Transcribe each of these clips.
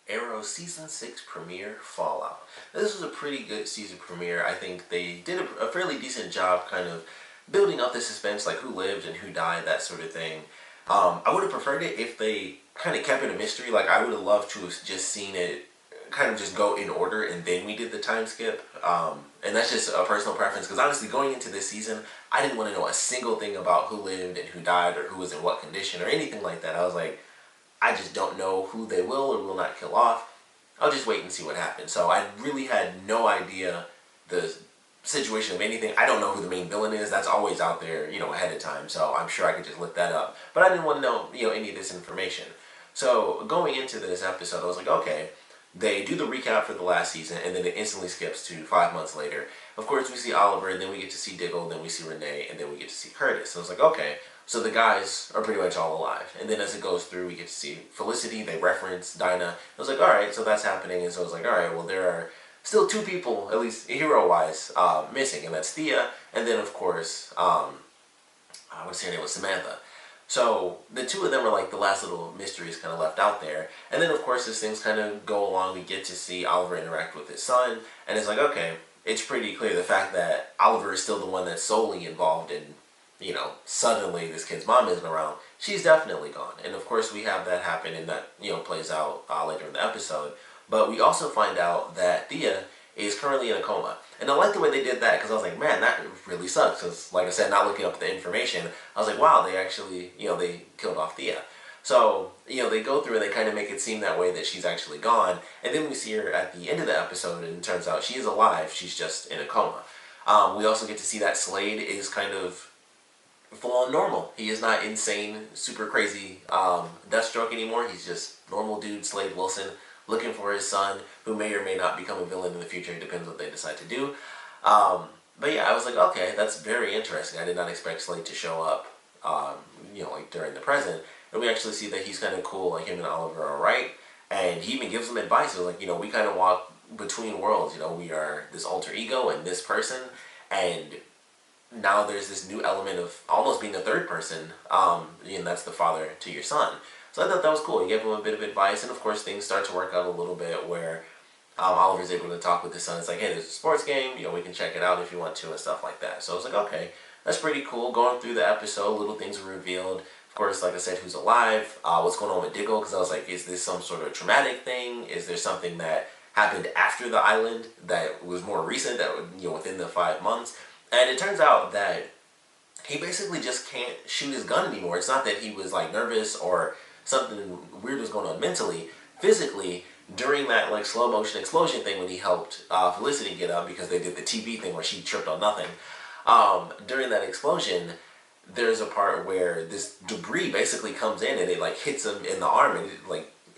Arrow Season 6 premiere, Fallout. This was a pretty good season premiere. I think they did a fairly decent job kind of building up the suspense, like who lived and who died, that sort of thing. I would have preferred it if they kind of kept it a mystery. Like, I would have loved to have just seen it kind of just go in order and then we did the time skip. And that's just a personal preference, because honestly, going into this season, I didn't want to know a single thing about who lived and who died or who was in what condition or anything like that. I was like, I just don't know who they will or will not kill off. I'll just wait and see what happens. So I really had no idea the situation of anything. I don't know who the main villain is. That's always out there, ahead of time. So I'm sure I could just look that up. But I didn't want to know, any of this information. So going into this episode, I was like, okay, they do the recap for the last season, and then it instantly skips to 5 months later. Of course, we see Oliver, and then we get to see Diggle, then we see Renee, and then we get to see Curtis. So I was like, okay, so the guys are pretty much all alive. And then as it goes through, we get to see Felicity, they reference Dinah. I was like, alright, so that's happening. And so I was like, alright, well, there are still two people, at least hero-wise, missing, and that's Thea, and then, of course, I want to say her name was Samantha. So the two of them are like the last little mysteries kind of left out there. And then, of course, as things kind of go along, we get to see Oliver interact with his son. And it's like, okay, it's pretty clear the fact that Oliver is still the one that's solely involved in, suddenly this kid's mom isn't around. She's definitely gone. And, of course, we have that happen, and that, plays out later in the episode. But we also find out that Thea is currently in a coma. And I like the way they did that, because I was like, man, that really sucks. Because, like I said, not looking up the information, I was like, wow, they actually, they killed off Thea. So, they go through and they kind of make it seem that way, that she's actually gone. And then we see her at the end of the episode, and it turns out she is alive, she's just in a coma. We also get to see that Slade is kind of full-on normal. He is not insane, super crazy Deathstroke anymore. He's just normal dude, Slade Wilson, looking for his son, who may or may not become a villain in the future. It depends what they decide to do. But yeah, I was like, okay, that's very interesting. I did not expect Slade to show up, like during the present. And we actually see that he's kind of cool, like him and Oliver are right. And he even gives them advice. It was like, we kind of walk between worlds. We are this alter ego and this person. And now there's this new element of almost being a third person. And that's the father to your son. So I thought that was cool. He gave him a bit of advice, and of course things start to work out a little bit where Oliver's able to talk with his son. It's like, hey, there's a sports game, we can check it out if you want to and stuff like that. So I was like, okay, that's pretty cool. Going through the episode, little things were revealed. Of course, like I said, who's alive, what's going on with Diggle, because I was like, is this some sort of traumatic thing? Is there something that happened after the island that was more recent, that within the 5 months? And it turns out that he basically just can't shoot his gun anymore. It's not that he was like nervous or something weird was going on mentally. Physically, during that like slow motion explosion thing when he helped Felicity get up, because they did the TV thing where she tripped on nothing, during that explosion, there's a part where this debris basically comes in and it like hits him in the arm, and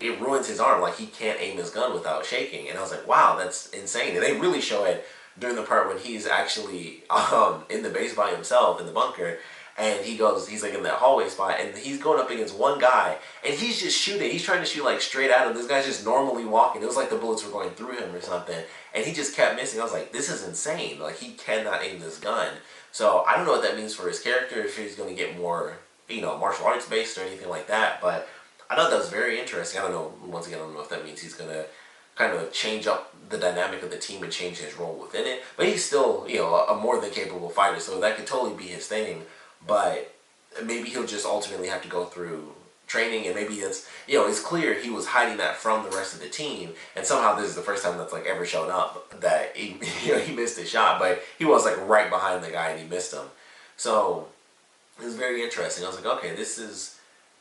it ruins his arm. Like, he can't aim his gun without shaking. And I was like, wow, that's insane. And they really show it during the part when he's actually in the base by himself in the bunker. And he's like in that hallway spot, and he's going up against one guy, and he's just shooting. He's trying to shoot like straight at him. This guy's just normally walking. It was like the bullets were going through him or something, and he just kept missing. I was like, this is insane. Like, he cannot aim this gun. So I don't know what that means for his character, if he's going to get more, martial arts based or anything like that. But I thought that was very interesting. I don't know, once again, I don't know if that means he's going to kind of change up the dynamic of the team and change his role within it. But he's still, a more than capable fighter, so that could totally be his thing. But maybe he'll just ultimately have to go through training, and maybe it's, it's clear he was hiding that from the rest of the team, and somehow this is the first time that's like ever shown up that he, he missed his shot, but he was like right behind the guy and he missed him. So it was very interesting. I was like, okay, this is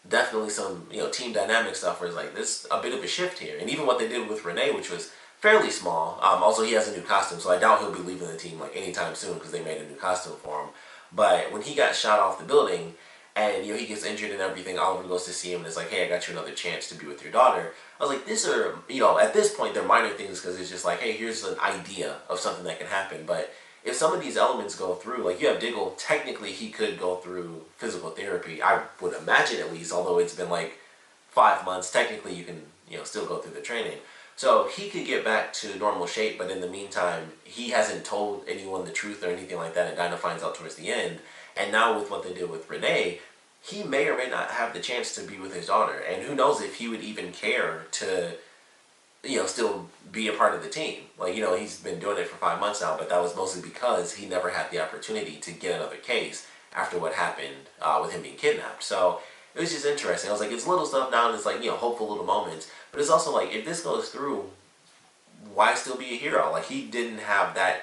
definitely some, team dynamic stuff where it's like, this a bit of a shift here. And even what they did with Renee, which was fairly small. Also, he has a new costume, so I doubt he'll be leaving the team like anytime soon, because they made a new costume for him. But when he got shot off the building, and he gets injured and everything, Oliver goes to see him and it's like, hey, I got you another chance to be with your daughter. I was like, these are, at this point they're minor things, because it's just like, hey, here's an idea of something that can happen. But if some of these elements go through, like you have Diggle, technically he could go through physical therapy, I would imagine, at least, although it's been like 5 months, technically you can, still go through the training. So he could get back to normal shape, but in the meantime, he hasn't told anyone the truth or anything like that, and Dinah finds out towards the end. And now with what they did with Renee, he may or may not have the chance to be with his daughter. And who knows if he would even care to still be a part of the team. Like, you know, he's been doing it for 5 months now, but that was mostly because he never had the opportunity to get another case after what happened with him being kidnapped. So it was just interesting. I was like, it's little stuff now, and it's like, you know, hopeful little moments. But it's also like, if this goes through, why still be a hero? Like, he didn't have that,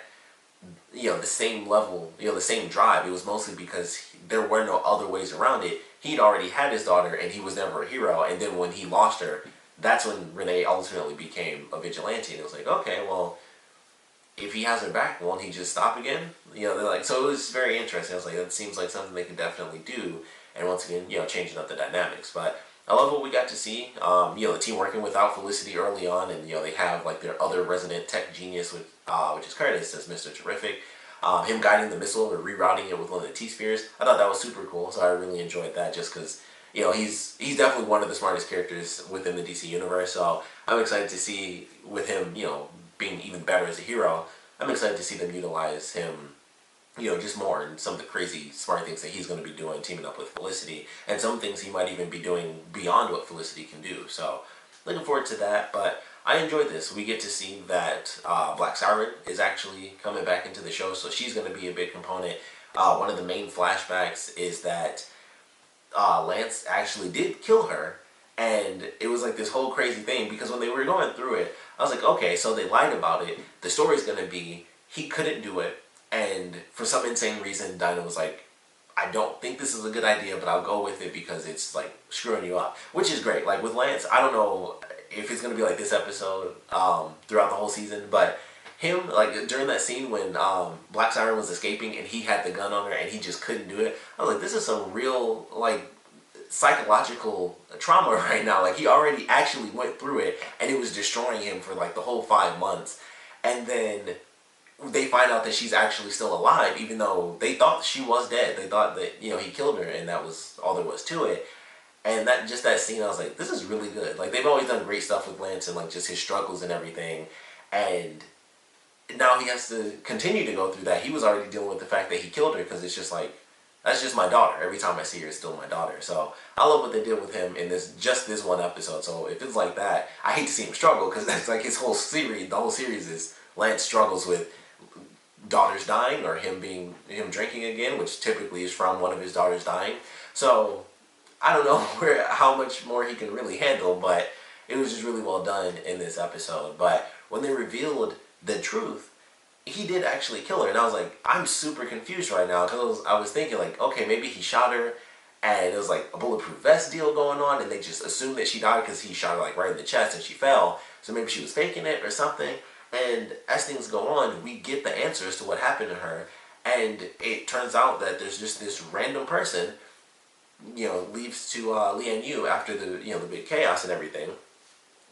you know, the same level, you know, the same drive. It was mostly because there were no other ways around it. He'd already had his daughter, and he was never a hero. And then when he lost her, that's when Renee ultimately became a vigilante. And it was like, okay, well, if he has her back, won't he just stop again? You know, they're like, so it was very interesting. I was like, that seems like something they could definitely do. And once again, you know, changing up the dynamics. But I love what we got to see. You know, the team working without Felicity early on, and you know, they have like their other resident tech genius, which is Curtis, as Mr. Terrific. Him guiding the missile or rerouting it with one of the T-spheres. I thought that was super cool, so I really enjoyed that just because, you know, he's definitely one of the smartest characters within the DC universe. So I'm excited to see with him, you know, being even better as a hero. I'm excited to see them utilize him, you know, just more and some of the crazy smart things that he's going to be doing, teaming up with Felicity, and some things he might even be doing beyond what Felicity can do. So looking forward to that. But I enjoyed this. We get to see that Black Siren is actually coming back into the show, so she's going to be a big component. One of the main flashbacks is that Lance actually did kill her, and it was like this whole crazy thing because when they were going through it, I was like, okay, so they lied about it. The story's going to be he couldn't do it, and for some insane reason, Dinah was like, I don't think this is a good idea, but I'll go with it because it's like screwing you up, which is great. Like with Lance, I don't know if it's gonna be like this episode throughout the whole season, but him, like during that scene when Black Siren was escaping and he had the gun on her and he just couldn't do it, I was like, this is some real like psychological trauma right now. Like he already actually went through it and it was destroying him for like the whole 5 months, and then they find out that she's actually still alive, even though they thought she was dead. They thought that, you know, he killed her and that was all there was to it. And that just that scene, I was like, this is really good. Like, they've always done great stuff with Lance and, like, just his struggles and everything. And now he has to continue to go through that. He was already dealing with the fact that he killed her because it's just like, that's just my daughter. Every time I see her, it's still my daughter. So I love what they did with him in this one episode. So if it's like that, I hate to see him struggle because that's like his whole series. The whole series is Lance struggles with daughters dying or him drinking again, which typically is from one of his daughters dying. So I don't know how much more he can really handle, but it was just really well done in this episode. But when they revealed the truth, he did actually kill her, and I was like, I'm super confused right now because I was thinking like, okay, maybe he shot her, and it was like a bulletproof vest deal going on, and they just assumed that she died because he shot her like right in the chest and she fell, so maybe she was faking it or something. And as things go on, we get the answers to what happened to her, and it turns out that there's just this random person, you know, leaves to Lian Yu after the, you know, the big chaos and everything,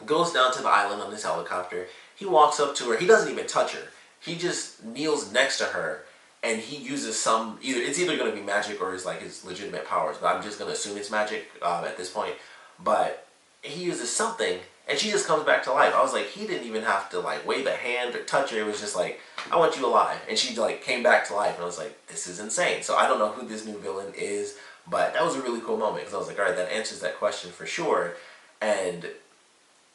goes down to the island on this helicopter. He walks up to her. He doesn't even touch her. He just kneels next to her, and he uses some, it's either going to be magic or his legitimate powers, but I'm just going to assume it's magic at this point. But he uses something, and she just comes back to life. I was like, he didn't even have to like wave a hand or touch her. It was just like, I want you alive. And she like came back to life, and I was like, this is insane. So I don't know who this new villain is, but that was a really cool moment because I was like, all right, that answers that question for sure. And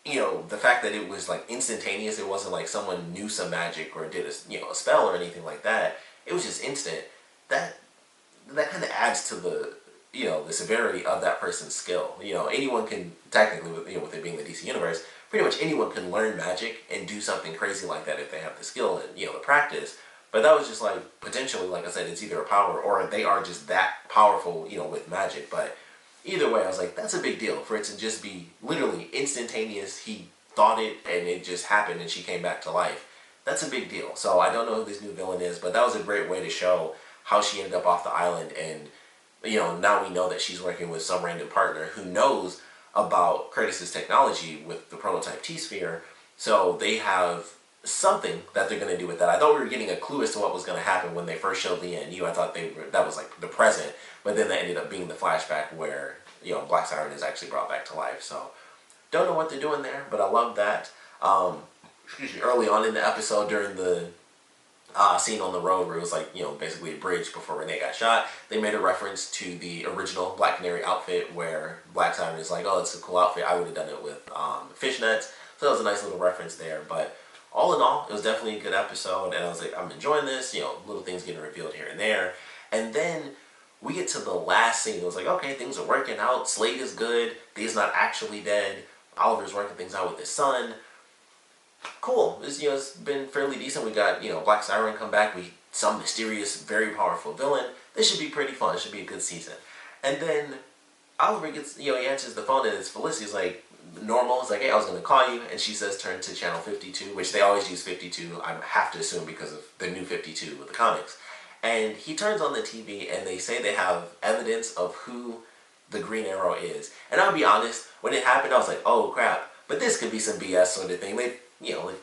you know, the fact that it was like instantaneous, it wasn't like someone knew some magic or did a spell or anything like that. It was just instant. That kind of adds to the, you know, the severity of that person's skill. You know, anyone can technically, with it being the DC universe, pretty much anyone can learn magic and do something crazy like that if they have the skill and, you know, the practice. But that was just like potentially, like I said, it's either a power or they are just that powerful, you know, with magic. But either way, I was like, that's a big deal for it to just be literally instantaneous. He thought it and it just happened and she came back to life. That's a big deal. So I don't know who this new villain is, but that was a great way to show how she ended up off the island. And, you know, now we know that she's working with some random partner who knows about Curtis's technology with the prototype T-sphere. So they have something that they're going to do with that. I thought we were getting a clue as to what was going to happen when they first showed Lian Yu. I thought that was like the present, but then that ended up being the flashback where, you know, Black Siren is actually brought back to life. So don't know what they're doing there, but I love that. Early on in the episode during the scene on the road where it was like, you know, basically a bridge before Renee got shot, they made a reference to the original Black Canary outfit where Black Siren is like, oh, it's a cool outfit. I would have done it with fishnets. So that was a nice little reference there. But all in all, it was definitely a good episode, and I was like, I'm enjoying this. Little things getting revealed here and there, and then we get to the last scene. It was like, okay, things are working out. Slade is good. He's not actually dead. Oliver's working things out with his son. Cool. It's been fairly decent. We got Black Siren come back. Some mysterious, very powerful villain. This should be pretty fun. It should be a good season. And then Oliver gets he answers the phone, and it's Felicity's like normal. It's like, hey, I was gonna call you, and she says turn to channel 52, which they always use 52. I have to assume because of the new 52 with the comics. And he turns on the TV, and they say they have evidence of who the Green Arrow is. And I'll be honest, when it happened, I was like, oh crap. But this could be some BS sort of thing. They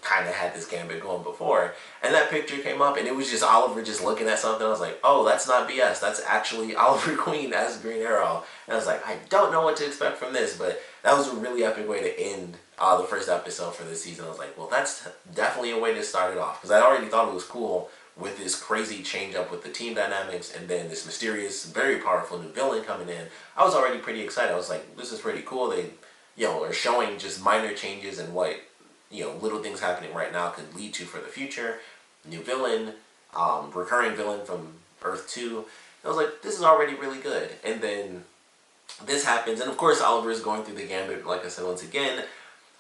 kind of had this gambit going before. And that picture came up, and it was just Oliver just looking at something. I was like, oh, that's not BS. That's actually Oliver Queen as Green Arrow. And I was like, I don't know what to expect from this, but that was a really epic way to end the first episode for this season. I was like, well, that's definitely a way to start it off. Because I already thought it was cool with this crazy change up with the team dynamics, and then this mysterious, very powerful new villain coming in. I was already pretty excited. I was like, this is pretty cool. They, are showing just minor changes and what, little things happening right now could lead to for the future. New villain, recurring villain from Earth 2. I was like, this is already really good. And then this happens, and of course Oliver is going through the gambit, like I said once again.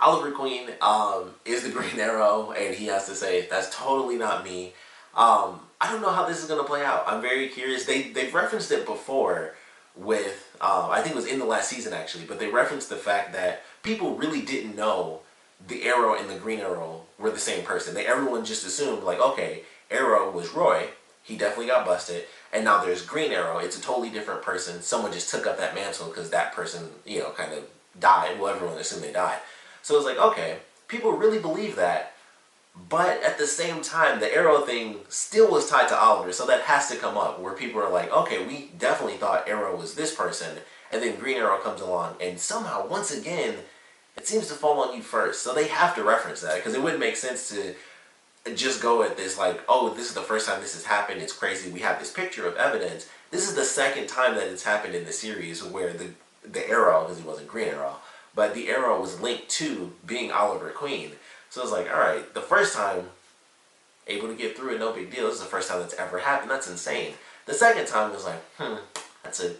Oliver Queen is the Green Arrow, and he has to say, that's totally not me. I don't know how this is going to play out. I'm very curious. They've referenced it before with, I think it was in the last season actually, but they referenced the fact that people really didn't know the Arrow and the Green Arrow were the same person. Everyone just assumed, like, okay, Arrow was Roy, he definitely got busted, and now there's Green Arrow, it's a totally different person. Someone just took up that mantle because that person, kind of died. Well, everyone assumed they died. So it's like, okay, people really believe that. But at the same time, the Arrow thing still was tied to Oliver, so that has to come up, where people are like, okay, we definitely thought Arrow was this person, and then Green Arrow comes along, and somehow, once again, it seems to fall on you first. So they have to reference that, because it wouldn't make sense to just go at this like, oh, this is the first time this has happened, it's crazy, we have this picture of evidence. This is the second time that it's happened in the series where the Arrow, because he wasn't Green Arrow, but the Arrow was linked to being Oliver Queen. So it's like, alright, the first time, able to get through it, no big deal. This is the first time that's ever happened. That's insane. The second time was like, that's a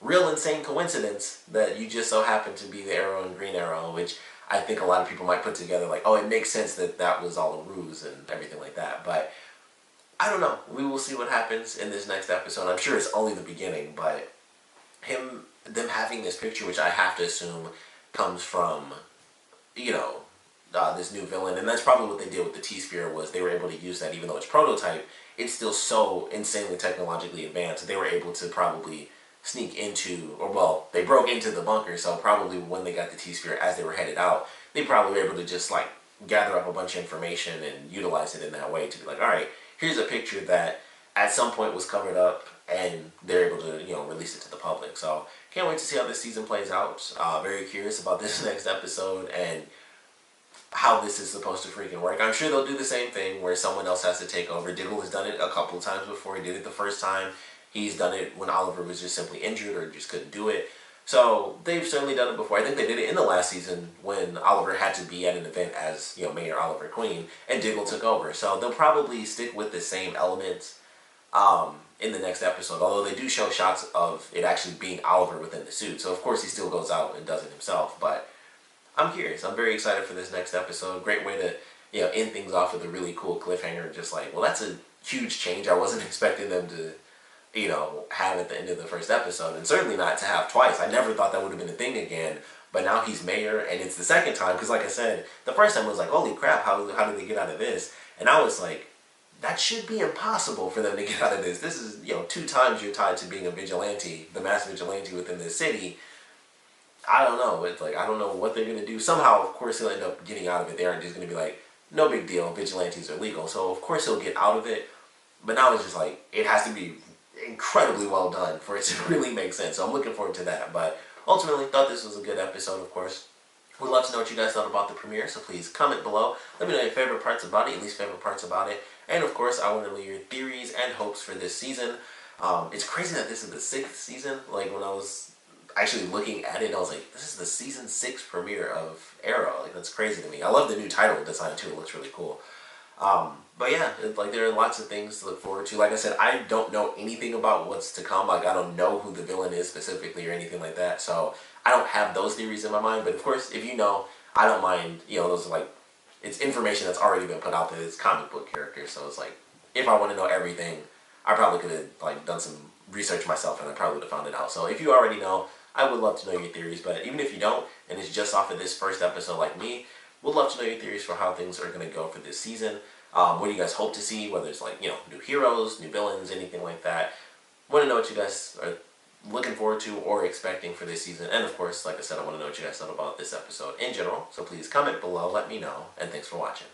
real insane coincidence that you just so happen to be the Arrow and Green Arrow, which I think a lot of people might put together like, oh, it makes sense that that was all a ruse and everything like that. But I don't know. We will see what happens in this next episode. I'm sure it's only the beginning, but them having this picture, which I have to assume comes from, this new villain, and that's probably what they did with the T-Sphere, was they were able to use that. Even though it's prototype, it's still so insanely technologically advanced. They were able to probably sneak into, or well, they broke into the bunker, so probably when they got the T-Sphere as they were headed out, they probably were able to just like gather up a bunch of information and utilize it in that way to be like, alright, here's a picture that at some point was covered up, and they're able to, release it to the public. So can't wait to see how this season plays out. Very curious about this next episode and how this is supposed to freaking work. I'm sure they'll do the same thing where someone else has to take over. Diggle has done it a couple of times before. He did it the first time. He's done it when Oliver was just simply injured or just couldn't do it. So they've certainly done it before. I think they did it in the last season when Oliver had to be at an event as, Mayor Oliver Queen, and Diggle took over. So they'll probably stick with the same elements in the next episode, although they do show shots of it actually being Oliver within the suit. So of course he still goes out and does it himself, but I'm curious. I'm very excited for this next episode. Great way to, end things off with a really cool cliffhanger. Just like, well, that's a huge change. I wasn't expecting them to, have at the end of the first episode, and certainly not to have twice. I never thought that would have been a thing again, but now he's mayor, and it's the second time, because like I said, the first time was like, holy crap, how did they get out of this? And I was like, that should be impossible for them to get out of this. This is, 2 times you're tied to being a vigilante, the mass vigilante within this city. I don't know. It's like, I don't know what they're going to do. Somehow, of course, he'll end up getting out of it. They aren't just going to be like, no big deal, vigilantes are legal. So, of course, he'll get out of it. But now it's just like, it has to be incredibly well done for it to really make sense. So I'm looking forward to that. But ultimately, thought this was a good episode, of course. Would love to know what you guys thought about the premiere, so please comment below. Let me know your favorite parts about it, your least favorite parts about it. And, of course, I want to know your theories and hopes for this season. It's crazy that this is the 6th season. Like, when I actually looking at it, I was like, this is the season 6 premiere of Arrow. Like, that's crazy to me. I love the new title design too. It looks really cool. But yeah, like there are lots of things to look forward to. Like I said, I don't know anything about what's to come. Like I don't know who the villain is specifically or anything like that. So I don't have those theories in my mind. But of course, if you know, I don't mind. You know, those are like it's information that's already been put out there. It's comic book characters. So it's like if I want to know everything, I probably could have like done some research myself and I probably would have found it out. So if you already know, I would love to know your theories. But even if you don't, and it's just off of this first episode like me, would love to know your theories for how things are going to go for this season. What do you guys hope to see? Whether it's like, you know, new heroes, new villains, anything like that. Want to know what you guys are looking forward to or expecting for this season. And of course, like I said, I want to know what you guys thought about this episode in general. So please comment below, let me know, and thanks for watching.